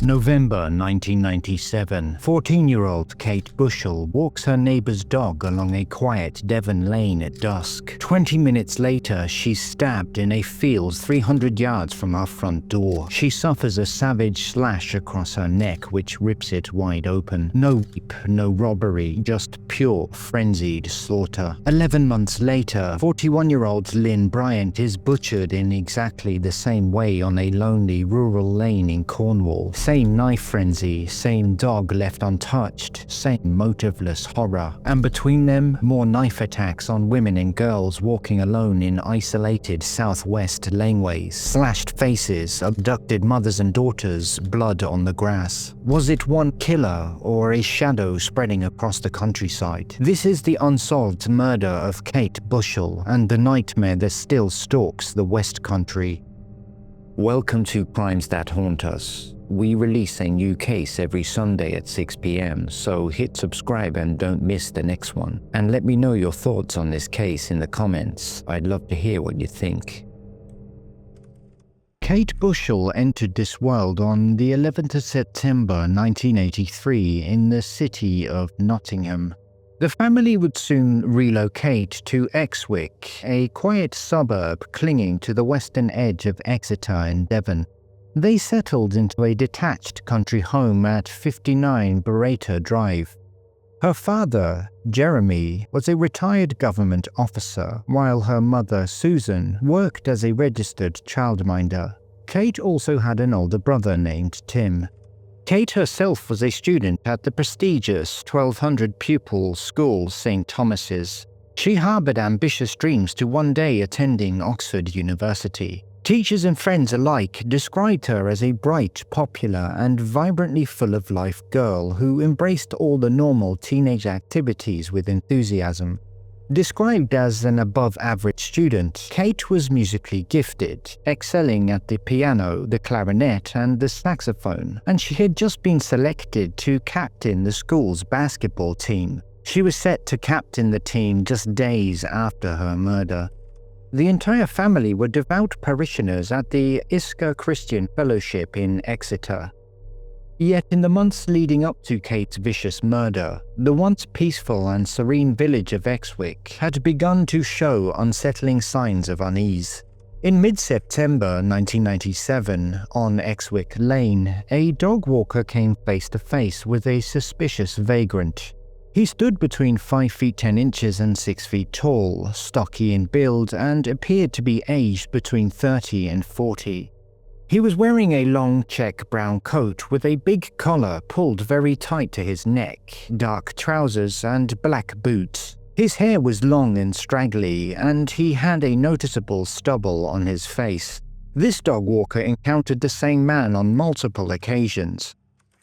November 1997. 14-year-old Kate Bushell walks her neighbor's dog along a quiet Devon lane at dusk. 20 minutes later, she's stabbed in a field 300 yards from her front door. She suffers a savage slash across her neck, which rips it wide open. No rape, no robbery, just pure, frenzied slaughter. 11 months later, 41-year-old Lyn Bryant is butchered in exactly the same way on a lonely rural lane in Cornwall. Same knife frenzy, same dog left untouched, same motiveless horror. And between them, more knife attacks on women and girls walking alone in isolated southwest laneways. Slashed faces, abducted mothers and daughters, blood on the grass. Was it one killer or a shadow spreading across the countryside? This is the unsolved murder of Kate Bushell and the nightmare that still stalks the West Country. Welcome to Crimes That Haunt Us. We release a new case every Sunday at 6 p.m, so hit subscribe and don't miss the next one. And let me know your thoughts on this case in the comments. I'd love to hear what you think. Kate Bushell entered this world on the 11th of September 1983 in the city of Nottingham. The family would soon relocate to Exwick, a quiet suburb clinging to the western edge of Exeter in Devon. They settled into a detached country home at 59 Burrata Drive. Her father, Jeremy, was a retired government officer, while her mother, Susan, worked as a registered childminder. Kate also had an older brother named Tim. Kate herself was a student at the prestigious 1,200-pupil school St. Thomas's. She harbored ambitious dreams to one day attending Oxford University. Teachers and friends alike described her as a bright, popular, and vibrantly full-of-life girl who embraced all the normal teenage activities with enthusiasm. Described as an above-average student, Kate was musically gifted, excelling at the piano, the clarinet, and the saxophone, and she had just been selected to captain the school's basketball team. She was set to captain the team just days after her murder. The entire family were devout parishioners at the Isker Christian Fellowship in Exeter. Yet in the months leading up to Kate's vicious murder, the once peaceful and serene village of Exwick had begun to show unsettling signs of unease. In mid-September 1997, on Exwick Lane, a dog walker came face to face with a suspicious vagrant. He stood between 5 feet 10 inches and 6 feet tall, stocky in build, and appeared to be aged between 30 and 40. He was wearing a long check brown coat with a big collar pulled very tight to his neck, dark trousers, and black boots. His hair was long and straggly, and he had a noticeable stubble on his face. This dog walker encountered the same man on multiple occasions.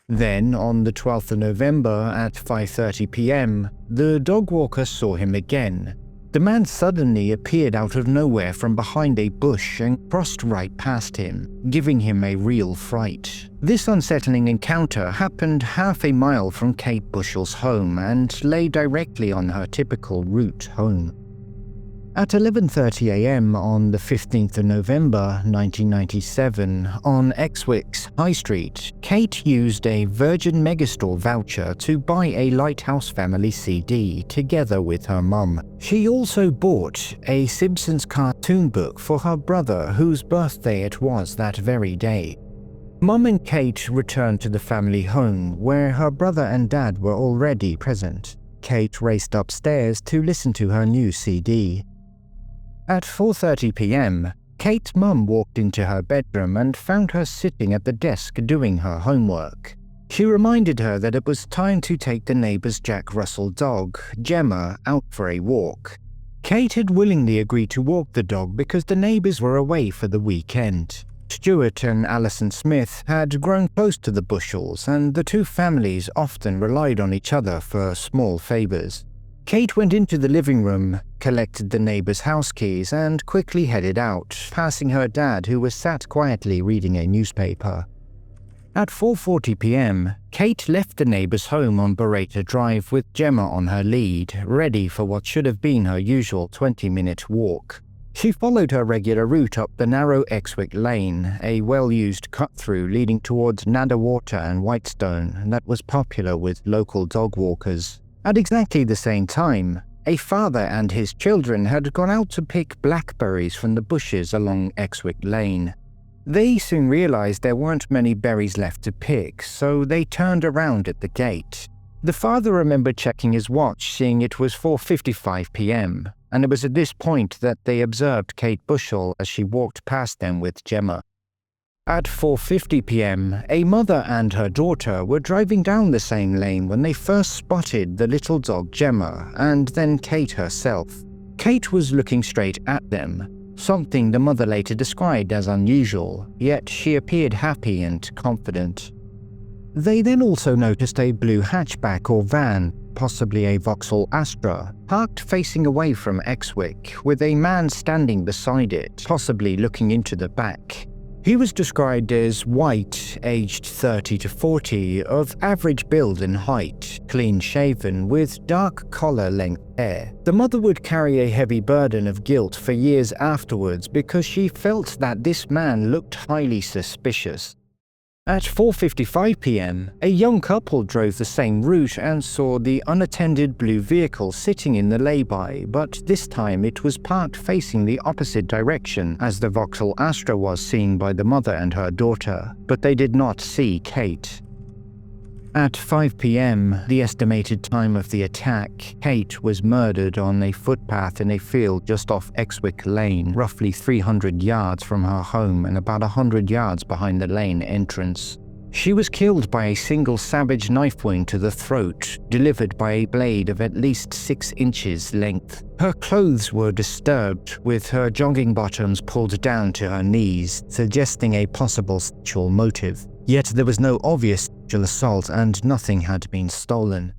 Then, on the 12th of November at 5:30 p.m, the dog walker saw him again. The man suddenly appeared out of nowhere from behind a bush and crossed right past him, giving him a real fright. This unsettling encounter happened half a mile from Kate Bushell's home and lay directly on her typical route home. At 11:30 a.m. on the 15th of November 1997, on Exwick's High Street, Kate used a Virgin Megastore voucher to buy a Lighthouse Family CD together with her mum. She also bought a Simpsons cartoon book for her brother, whose birthday it was that very day. Mum and Kate returned to the family home, where her brother and dad were already present. Kate raced upstairs to listen to her new CD. At 4:30 p.m, Kate's mum walked into her bedroom and found her sitting at the desk doing her homework. She reminded her that it was time to take the neighbor's Jack Russell dog, Gemma, out for a walk. Kate had willingly agreed to walk the dog because the neighbors were away for the weekend. Stuart and Alison Smith had grown close to the Bushells, and the two families often relied on each other for small favors. Kate went into the living room, collected the neighbor's house keys, and quickly headed out, passing her dad, who was sat quietly reading a newspaper. At 4:40 p.m, Kate left the neighbor's home on Burrata Drive with Gemma on her lead, ready for what should have been her usual 20-minute walk. She followed her regular route up the narrow Exwick Lane, a well-used cut-through leading towards Nadderwater and Whitestone that was popular with local dog walkers. At exactly the same time, a father and his children had gone out to pick blackberries from the bushes along Exwick Lane. They soon realized there weren't many berries left to pick, so they turned around at the gate. The father remembered checking his watch, seeing it was 4:55 p.m., and it was at this point that they observed Kate Bushell as she walked past them with Gemma. At 4:50 p.m., a mother and her daughter were driving down the same lane when they first spotted the little dog Gemma, and then Kate herself. Kate was looking straight at them, something the mother later described as unusual, yet she appeared happy and confident. They then also noticed a blue hatchback or van, possibly a Vauxhall Astra, parked facing away from Exwick, with a man standing beside it, possibly looking into the back. He was described as white, aged 30 to 40, of average build and height, clean-shaven, with dark collar-length hair. The mother would carry a heavy burden of guilt for years afterwards because she felt that this man looked highly suspicious. At 4:55 p.m., a young couple drove the same route and saw the unattended blue vehicle sitting in the lay-by, but this time it was parked facing the opposite direction as the Vauxhall Astra was seen by the mother and her daughter, but they did not see Kate. At 5 p.m., the estimated time of the attack, Kate was murdered on a footpath in a field just off Exwick Lane, roughly 300 yards from her home and about 100 yards behind the lane entrance. She was killed by a single savage knife wound to the throat, delivered by a blade of at least 6 inches length. Her clothes were disturbed, with her jogging bottoms pulled down to her knees, suggesting a possible sexual motive. Yet there was no obvious sexual assault and nothing had been stolen.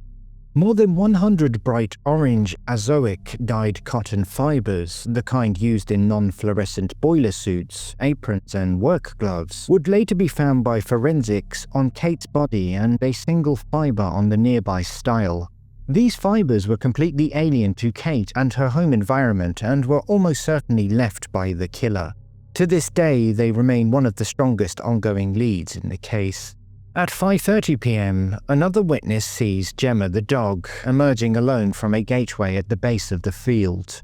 More than 100 bright orange Azoic dyed cotton fibers, the kind used in non-fluorescent boiler suits, aprons and work gloves, would later be found by forensics on Kate's body and a single fiber on the nearby stile. These fibers were completely alien to Kate and her home environment and were almost certainly left by the killer. To this day, they remain one of the strongest ongoing leads in the case. At 5:30 p.m., another witness sees Gemma the dog emerging alone from a gateway at the base of the field.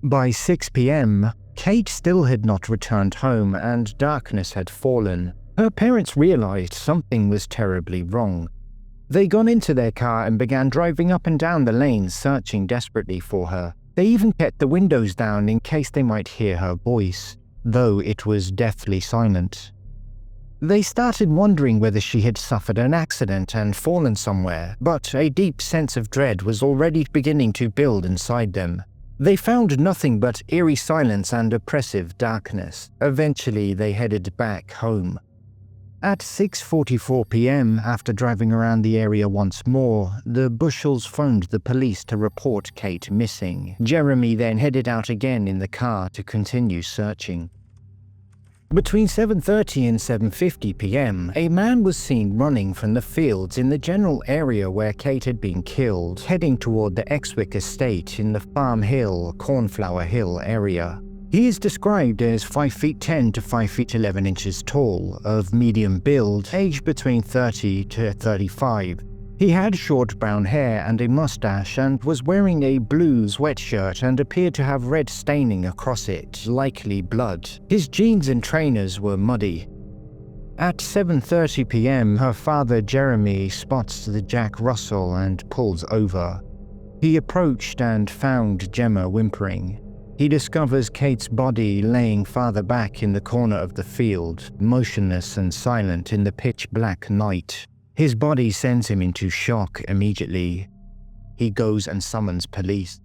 By 6 p.m., Kate still had not returned home and darkness had fallen. Her parents realized something was terribly wrong. They got into their car and began driving up and down the lanes searching desperately for her. They even kept the windows down in case they might hear her voice, though it was deathly silent. They started wondering whether she had suffered an accident and fallen somewhere, but a deep sense of dread was already beginning to build inside them. They found nothing but eerie silence and oppressive darkness. Eventually, they headed back home. At 6:44 p.m., after driving around the area once more, the Bushells phoned the police to report Kate missing. Jeremy then headed out again in the car to continue searching. Between 7:30 and 7:50 p.m., a man was seen running from the fields in the general area where Kate had been killed, heading toward the Exwick estate in the Farm Hill, Cornflower Hill area. He is described as 5 feet 10 to 5 feet 11 inches tall, of medium build, aged between 30 to 35. He had short brown hair and a mustache and was wearing a blue sweatshirt and appeared to have red staining across it, likely blood. His jeans and trainers were muddy. At 7:30 p.m., her father Jeremy spots the Jack Russell and pulls over. He approached and found Gemma whimpering. He discovers Kate's body laying farther back in the corner of the field, motionless and silent in the pitch-black night. His body sends him into shock immediately. He goes and summons police.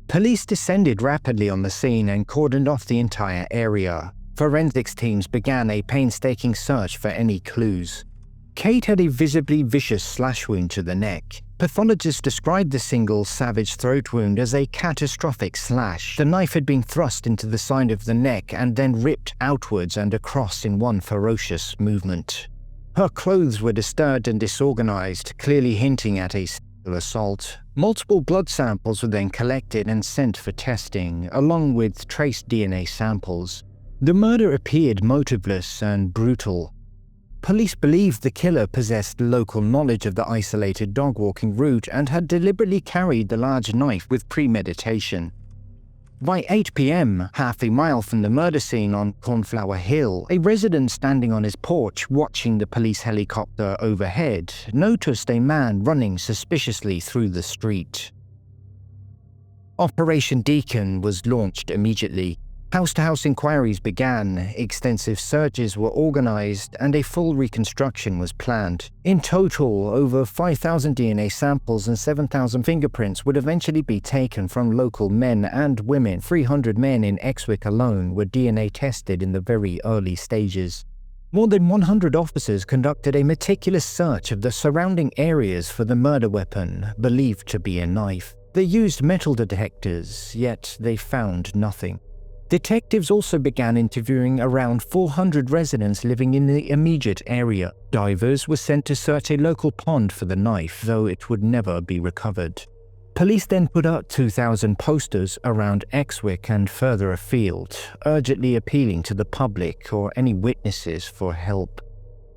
Police descended rapidly on the scene and cordoned off the entire area. Forensics teams began a painstaking search for any clues. Kate had a visibly vicious slash wound to the neck. Pathologists described the single savage throat wound as a catastrophic slash. The knife had been thrust into the side of the neck and then ripped outwards and across in one ferocious movement. Her clothes were disturbed and disorganized, clearly hinting at a sexual assault. Multiple blood samples were then collected and sent for testing, along with trace DNA samples. The murder appeared motiveless and brutal. Police believed the killer possessed local knowledge of the isolated dog-walking route and had deliberately carried the large knife with premeditation. By 8 p.m., half a mile from the murder scene on Cornflower Hill, a resident standing on his porch watching the police helicopter overhead noticed a man running suspiciously through the street. Operation Deakin was launched immediately. House-to-house inquiries began, extensive searches were organized, and a full reconstruction was planned. In total, over 5,000 DNA samples and 7,000 fingerprints would eventually be taken from local men and women. 300 men in Exwick alone were DNA tested in the very early stages. More than 100 officers conducted a meticulous search of the surrounding areas for the murder weapon, believed to be a knife. They used metal detectors, yet they found nothing. Detectives also began interviewing around 400 residents living in the immediate area. Divers were sent to search a local pond for the knife, though it would never be recovered. Police then put up 2,000 posters around Exwick and further afield, urgently appealing to the public or any witnesses for help.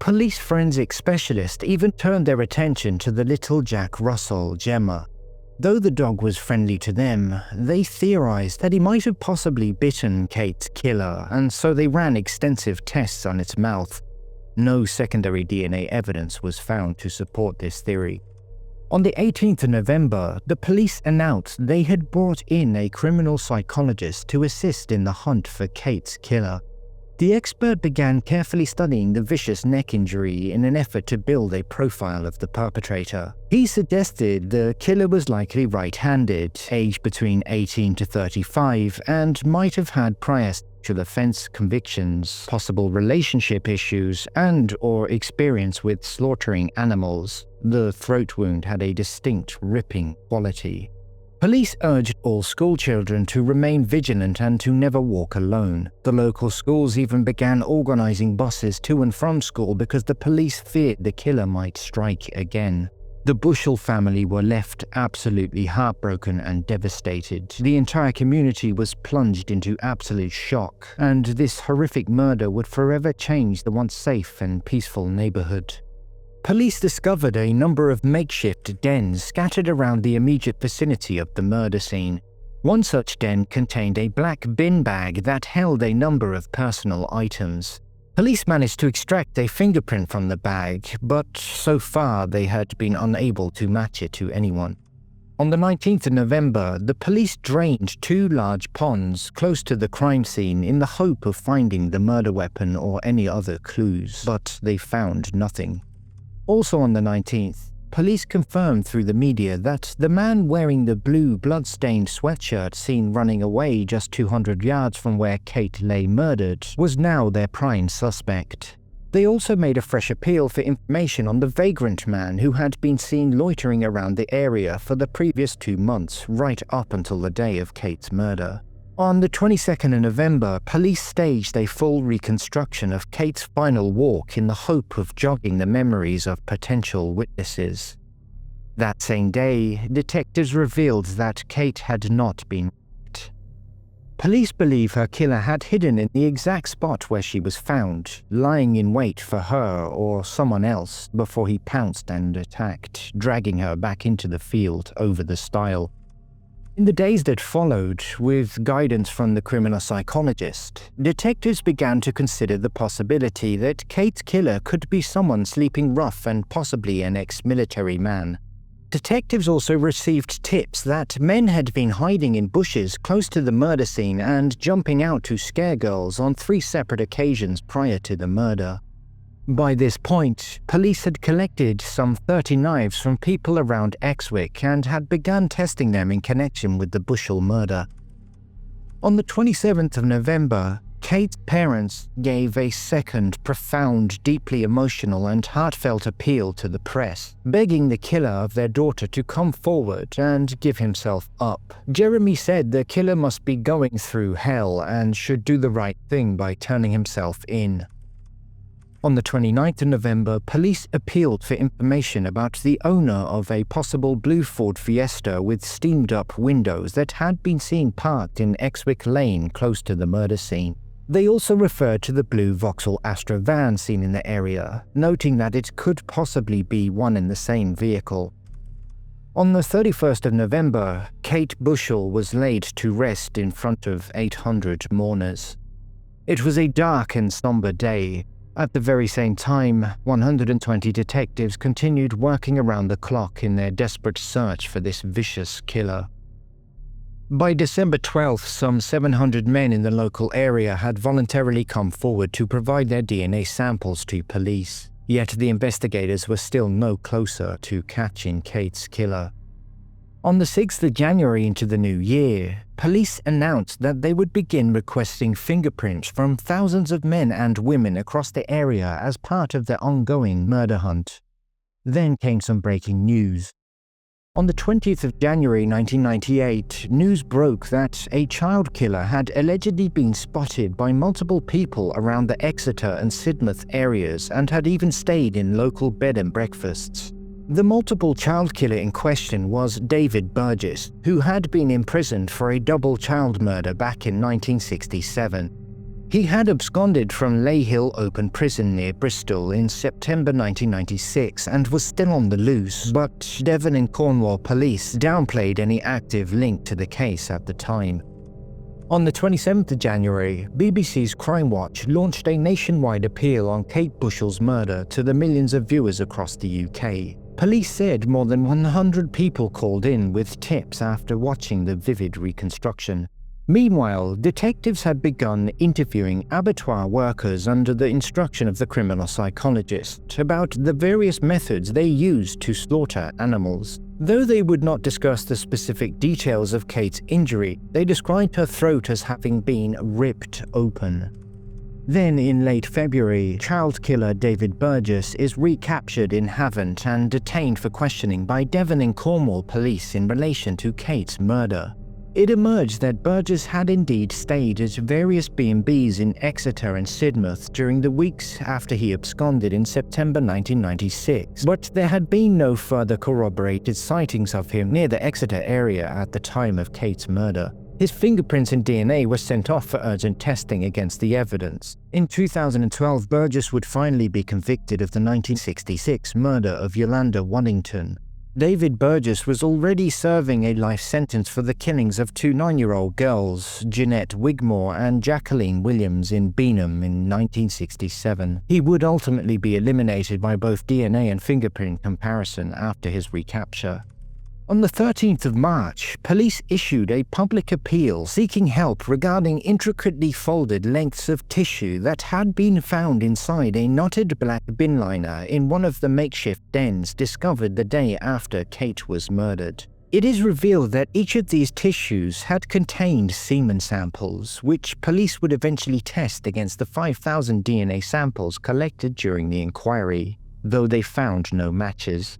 Police forensic specialists even turned their attention to the little Jack Russell, Gemma. Though the dog was friendly to them, they theorized that he might have possibly bitten Kate's killer, and so they ran extensive tests on its mouth. No secondary DNA evidence was found to support this theory. On the 18th of November, the police announced they had brought in a criminal psychologist to assist in the hunt for Kate's killer. The expert began carefully studying the vicious neck injury in an effort to build a profile of the perpetrator. He suggested the killer was likely right-handed, aged between 18 to 35, and might have had prior sexual offense convictions, possible relationship issues, and/or experience with slaughtering animals. The throat wound had a distinct ripping quality. Police urged all schoolchildren to remain vigilant and to never walk alone. The local schools even began organizing buses to and from school because the police feared the killer might strike again. The Bushell family were left absolutely heartbroken and devastated. The entire community was plunged into absolute shock, and this horrific murder would forever change the once safe and peaceful neighborhood. Police discovered a number of makeshift dens scattered around the immediate vicinity of the murder scene. One such den contained a black bin bag that held a number of personal items. Police managed to extract a fingerprint from the bag, but so far they had been unable to match it to anyone. On the 19th of November, the police drained 2 large ponds close to the crime scene in the hope of finding the murder weapon or any other clues, but they found nothing. Also on the 19th, police confirmed through the media that the man wearing the blue blood-stained sweatshirt seen running away just 200 yards from where Kate lay murdered was now their prime suspect. They also made a fresh appeal for information on the Vagrant Man who had been seen loitering around the area for the previous 2 months, right up until the day of Kate's murder. On the 22nd of November, police staged a full reconstruction of Kate's final walk in the hope of jogging the memories of potential witnesses. That same day, detectives revealed that Kate had not been raped. Police believe her killer had hidden in the exact spot where she was found, lying in wait for her or someone else before he pounced and attacked, dragging her back into the field over the stile. In the days that followed, with guidance from the criminal psychologist, detectives began to consider the possibility that Kate's killer could be someone sleeping rough and possibly an ex-military man. Detectives also received tips that men had been hiding in bushes close to the murder scene and jumping out to scare girls on 3 separate occasions prior to the murder. By this point, police had collected some 30 knives from people around Exwick and had begun testing them in connection with the Bushell murder. On the 27th of November, Kate's parents gave a second profound, deeply emotional and heartfelt appeal to the press, begging the killer of their daughter to come forward and give himself up. Jeremy said the killer must be going through hell and should do the right thing by turning himself in. On the 29th of November, police appealed for information about the owner of a possible blue Ford Fiesta with steamed-up windows that had been seen parked in Exwick Lane close to the murder scene. They also referred to the blue Vauxhall Astra van seen in the area, noting that it could possibly be one and the same vehicle. On the 31st of November, Kate Bushell was laid to rest in front of 800 mourners. It was a dark and somber day. At the very same time, 120 detectives continued working around the clock in their desperate search for this vicious killer. By December 12th, some 700 men in the local area had voluntarily come forward to provide their DNA samples to police, yet the investigators were still no closer to catching Kate's killer. On the 6th of January into the new year, police announced that they would begin requesting fingerprints from thousands of men and women across the area as part of their ongoing murder hunt. Then came some breaking news. On the 20th of January 1998, news broke that a child killer had allegedly been spotted by multiple people around the Exeter and Sidmouth areas and had even stayed in local bed and breakfasts. The multiple child killer in question was David Burgess, who had been imprisoned for a double child murder back in 1967. He had absconded from Ley Hill Open Prison near Bristol in September 1996 and was still on the loose, but Devon Cornwall Police downplayed any active link to the case at the time. On the 27th of January, BBC's Crimewatch launched a nationwide appeal on Kate Bushell's murder to the millions of viewers across the UK. Police said more than 100 people called in with tips after watching the vivid reconstruction. Meanwhile, detectives had begun interviewing abattoir workers under the instruction of the criminal psychologist about the various methods they used to slaughter animals. Though they would not discuss the specific details of Kate's injury, they described her throat as having been ripped open. Then, in late February, child killer David Burgess is recaptured in Havant and detained for questioning by Devon Cornwall Police in relation to Kate's murder. It emerged that Burgess had indeed stayed at various B&Bs in Exeter and Sidmouth during the weeks after he absconded in September 1996, but there had been no further corroborated sightings of him near the Exeter area at the time of Kate's murder. His fingerprints and DNA were sent off for urgent testing against the evidence. In 2012, Burgess would finally be convicted of the 1966 murder of Yolanda Waddington. David Burgess was already serving a life sentence for the killings of two 9-year-old girls, Jeanette Wigmore and Jacqueline Williams in Beanham in 1967. He would ultimately be eliminated by both DNA and fingerprint comparison after his recapture. On the 13th of March, police issued a public appeal seeking help regarding intricately folded lengths of tissue that had been found inside a knotted black bin liner in one of the makeshift dens discovered the day after Kate was murdered. It is revealed that each of these tissues had contained semen samples, which police would eventually test against the 5,000 DNA samples collected during the inquiry, though they found no matches.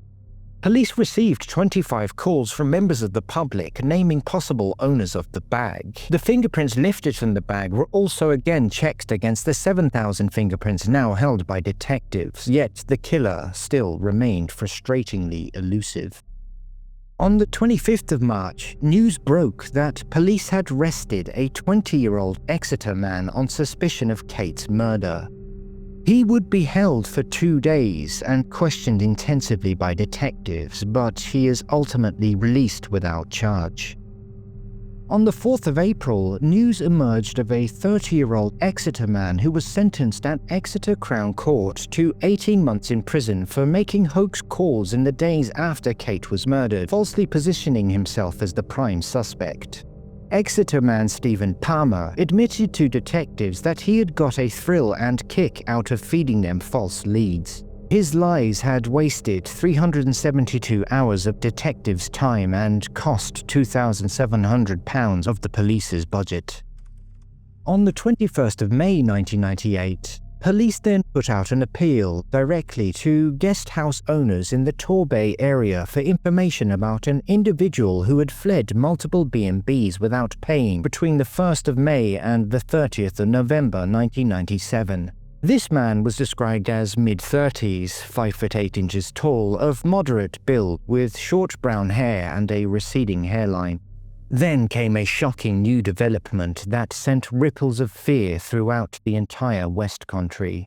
Police received 25 calls from members of the public naming possible owners of the bag. The fingerprints lifted from the bag were also again checked against the 7,000 fingerprints now held by detectives, yet the killer still remained frustratingly elusive. On the 25th of March, news broke that police had arrested a 20-year-old Exeter man on suspicion of Kate's murder. He would be held for 2 days and questioned intensively by detectives, but he is ultimately released without charge. On the 4th of April, news emerged of a 30-year-old Exeter man who was sentenced at Exeter Crown Court to 18 months in prison for making hoax calls in the days after Kate was murdered, falsely positioning himself as the prime suspect. Exeter man Stephen Palmer admitted to detectives that he had got a thrill and kick out of feeding them false leads. His lies had wasted 372 hours of detectives' time and cost £2,700 of the police's budget. On the 21st of May 1998, police then put out an appeal directly to Guesthouse owners in the Torbay area for information about an individual who had fled multiple B&Bs without paying between the 1st of May and the 30th of November 1997. This man was described as mid-30s, 5'8" tall, of moderate build, with short brown hair and a receding hairline. Then came a shocking new development that sent ripples of fear throughout the entire West Country.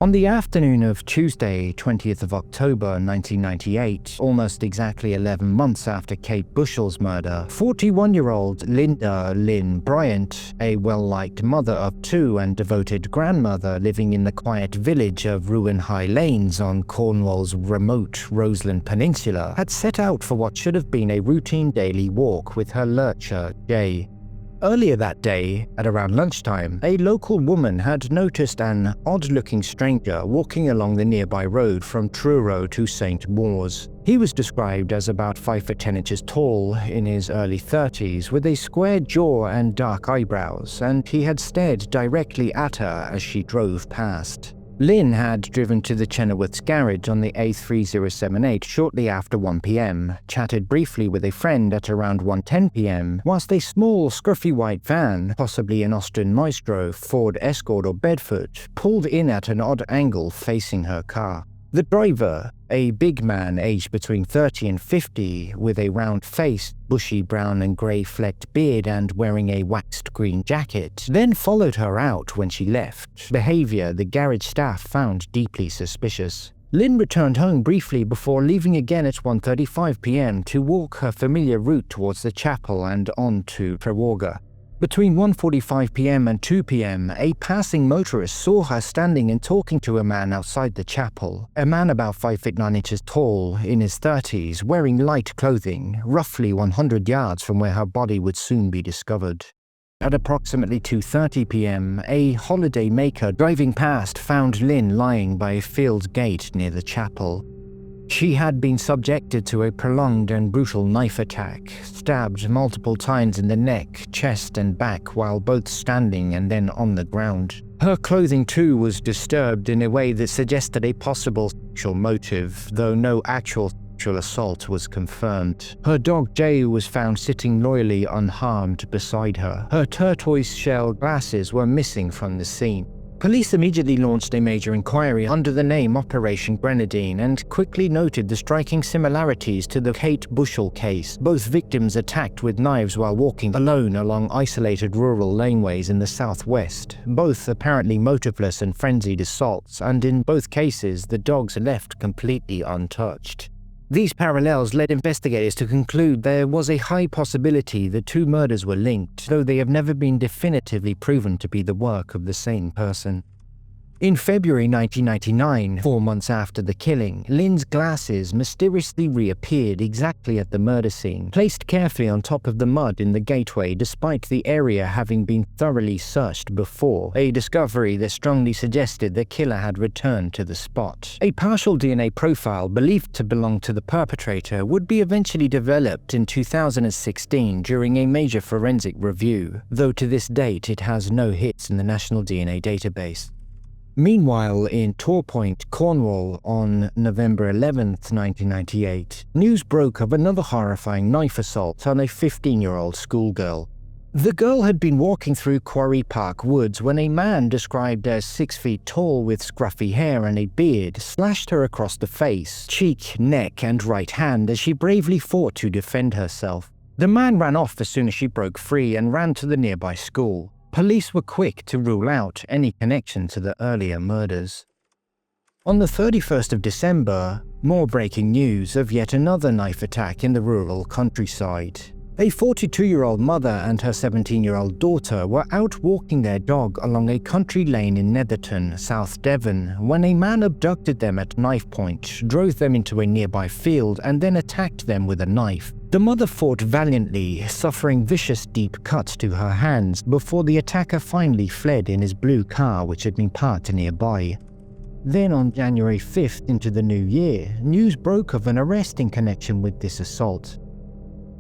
On the afternoon of Tuesday, 20th of October 1998, almost exactly 11 months after Kate Bushell's murder, 41-year-old Lyn Bryant, a well-liked mother of two and devoted grandmother living in the quiet village of Ruin High Lanes on Cornwall's remote Roseland Peninsula, had set out for what should have been a routine daily walk with her lurcher, Jay. Earlier that day, at around lunchtime, a local woman had noticed an odd-looking stranger walking along the nearby road from Truro to St. Mawes. He was described as about 5'10" tall, in his early 30s, with a square jaw and dark eyebrows, and he had stared directly at her as she drove past. Lyn had driven to the Chenoweth's garage on the A3078 shortly after 1 p.m, chatted briefly with a friend at around 1:10 p.m, whilst a small, scruffy white van, possibly an Austrian Maestro, Ford Escort or Bedford, pulled in at an odd angle facing her car. The driver, a big man aged between 30 and 50, with a round face, bushy brown and grey flecked beard and wearing a waxed green jacket, then followed her out when she left, behaviour the garage staff found deeply suspicious. Lyn returned home briefly before leaving again at 1:35 p.m. to walk her familiar route towards the chapel and on to Trewarga. Between 1:45 p.m. and 2 p.m, a passing motorist saw her standing and talking to a man outside the chapel, a man about 5'9" tall, in his 30s, wearing light clothing, roughly 100 yards from where her body would soon be discovered. At approximately 2:30 p.m, a holiday maker driving past found Lyn lying by a field gate near the chapel. She had been subjected to a prolonged and brutal knife attack, stabbed multiple times in the neck, chest and back while both standing and then on the ground. Her clothing too was disturbed in a way that suggested a possible sexual motive, though no actual sexual assault was confirmed. Her dog Jay was found sitting loyally unharmed beside her. Her tortoise-shell glasses were missing from the scene. Police immediately launched a major inquiry under the name Operation Grenadine and quickly noted the striking similarities to the Kate Bushell case, both victims attacked with knives while walking alone along isolated rural laneways in the southwest, both apparently motiveless and frenzied assaults, and in both cases the dogs left completely untouched. These parallels led investigators to conclude there was a high possibility the two murders were linked, though they have never been definitively proven to be the work of the same person. In February 1999, 4 months after the killing, Lyn's glasses mysteriously reappeared exactly at the murder scene, placed carefully on top of the mud in the gateway despite the area having been thoroughly searched before, a discovery that strongly suggested the killer had returned to the spot. A partial DNA profile believed to belong to the perpetrator would be eventually developed in 2016 during a major forensic review, though to this date it has no hits in the National DNA Database. Meanwhile, in Torpoint, Cornwall, on November 11, 1998, news broke of another horrifying knife assault on a 15-year-old schoolgirl. The girl had been walking through Quarry Park Woods when a man described as 6 feet tall with scruffy hair and a beard slashed her across the face, cheek, neck, and right hand as she bravely fought to defend herself. The man ran off as soon as she broke free and ran to the nearby school. Police were quick to rule out any connection to the earlier murders. On the 31st of December, more breaking news of yet another knife attack in the rural countryside. A 42-year-old mother and her 17-year-old daughter were out walking their dog along a country lane in Netherton, South Devon, when a man abducted them at knife point, drove them into a nearby field, and then attacked them with a knife. The mother fought valiantly, suffering vicious deep cuts to her hands before the attacker finally fled in his blue car which had been parked nearby. Then on January 5th into the new year, news broke of an arrest in connection with this assault.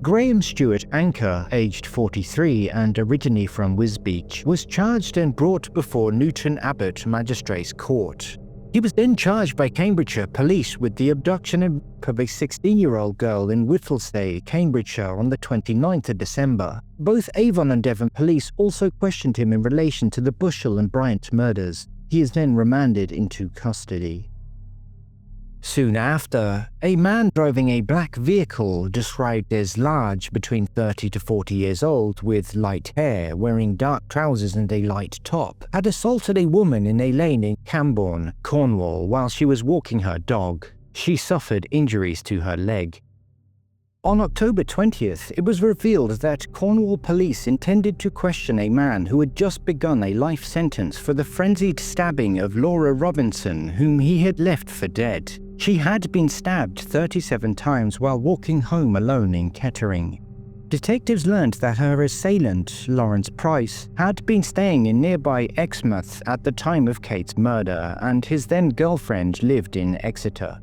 Graham Stuart Anker, aged 43 and originally from Wisbech, was charged and brought before Newton Abbot Magistrates Court. He was then charged by Cambridgeshire Police with the abduction of a 16-year-old girl in Whittlesey, Cambridgeshire on the 29th of December. Both Avon and Devon Police also questioned him in relation to the Bushell and Bryant murders. He is then remanded into custody. Soon after, a man driving a black vehicle described as large, between 30 to 40 years old, with light hair, wearing dark trousers and a light top, had assaulted a woman in a lane in Camborne, Cornwall, while she was walking her dog. She suffered injuries to her leg. On October 20th, it was revealed that Cornwall Police intended to question a man who had just begun a life sentence for the frenzied stabbing of Laura Robinson, whom he had left for dead. She had been stabbed 37 times while walking home alone in Kettering. Detectives learned that her assailant, Lawrence Price, had been staying in nearby Exmouth at the time of Kate's murder, and his then-girlfriend lived in Exeter.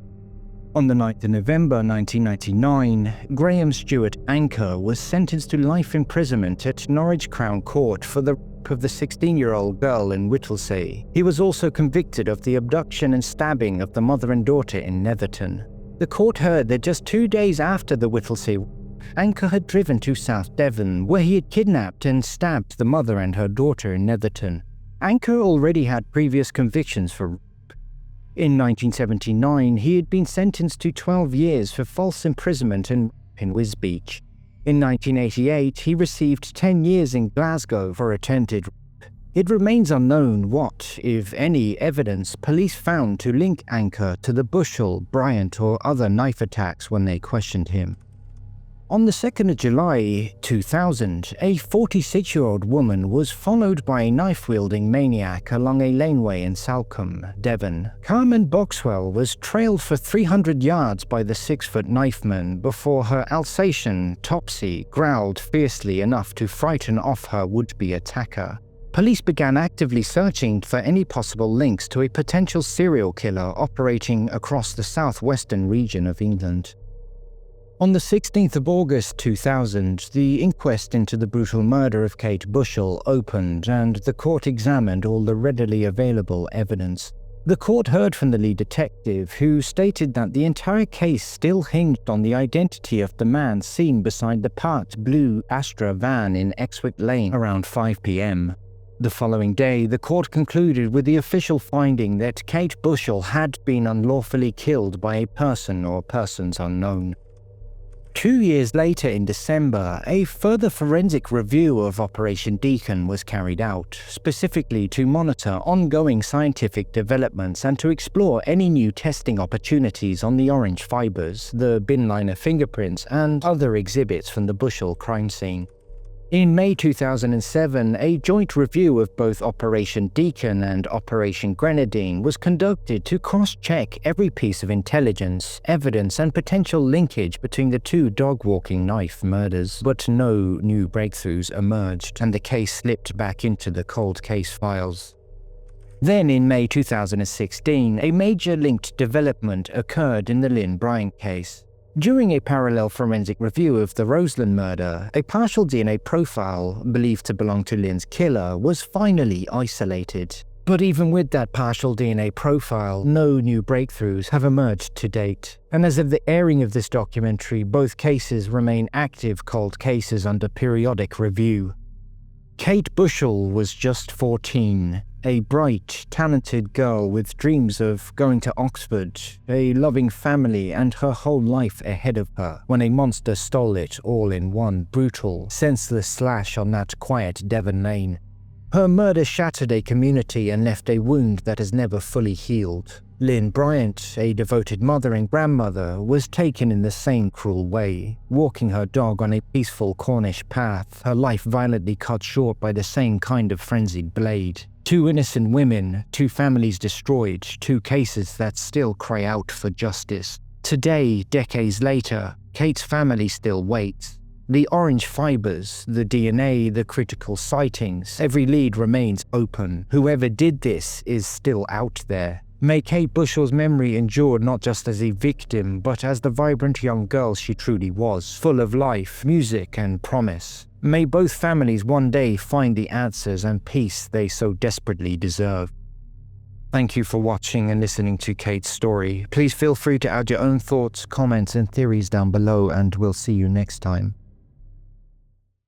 On the 9th of November 1999, Graham Stuart Anker was sentenced to life imprisonment at Norwich Crown Court for the rape of the 16-year-old girl in Whittlesea. He was also convicted of the abduction and stabbing of the mother and daughter in Netherton. The court heard that just 2 days after the Whittlesea rape, Anker had driven to South Devon, where he had kidnapped and stabbed the mother and her daughter in Netherton. Anker already had previous convictions for rape. In 1979, he had been sentenced to 12 years for false imprisonment and rape in Wisbech. In 1988, he received 10 years in Glasgow for attempted rape. It remains unknown what, if any, evidence police found to link Anker to the Bushell, Bryant, or other knife attacks when they questioned him. On the 2nd of July 2000, a 46-year-old woman was followed by a knife-wielding maniac along a laneway in Salcombe, Devon. Carmen Boxwell was trailed for 300 yards by the 6-foot knifeman before her Alsatian, Topsy, growled fiercely enough to frighten off her would-be attacker. Police began actively searching for any possible links to a potential serial killer operating across the southwestern region of England. On the 16th of August 2000, the inquest into the brutal murder of Kate Bushell opened, and the court examined all the readily available evidence. The court heard from the lead detective, who stated that the entire case still hinged on the identity of the man seen beside the parked blue Astra van in Exwick Lane around 5 p.m. The following day, the court concluded with the official finding that Kate Bushell had been unlawfully killed by a person or persons unknown. 2 years later, in December, a further forensic review of Operation Deakin was carried out, specifically to monitor ongoing scientific developments and to explore any new testing opportunities on the orange fibers, the bin liner fingerprints, and other exhibits from the Bushell crime scene. In May 2007, a joint review of both Operation Deakin and Operation Grenadine was conducted to cross-check every piece of intelligence, evidence, and potential linkage between the two dog-walking knife murders, but no new breakthroughs emerged, and the case slipped back into the cold case files. Then, in May 2016, a major linked development occurred in the Lyn Bryant case. During a parallel forensic review of the Roseland murder, a partial DNA profile, believed to belong to Lyn's killer, was finally isolated. But even with that partial DNA profile, no new breakthroughs have emerged to date. And as of the airing of this documentary, both cases remain active cold cases under periodic review. Kate Bushell was just 14. A bright, talented girl with dreams of going to Oxford, a loving family, and her whole life ahead of her, when a monster stole it all in one brutal, senseless slash on that quiet Devon lane. Her murder shattered a community and left a wound that has never fully healed. Lyn Bryant, a devoted mother and grandmother, was taken in the same cruel way, walking her dog on a peaceful Cornish path, her life violently cut short by the same kind of frenzied blade. 2 innocent women, 2 families destroyed, 2 cases that still cry out for justice. Today, decades later, Kate's family still waits. The orange fibers, the DNA, the critical sightings, every lead remains open. Whoever did this is still out there. May Kate Bushell's memory endure not just as a victim, but as the vibrant young girl she truly was, full of life, music, and promise. May both families one day find the answers and peace they so desperately deserve. Thank you for watching and listening to Kate's story. Please feel free to add your own thoughts, comments, and theories down below, and we'll see you next time.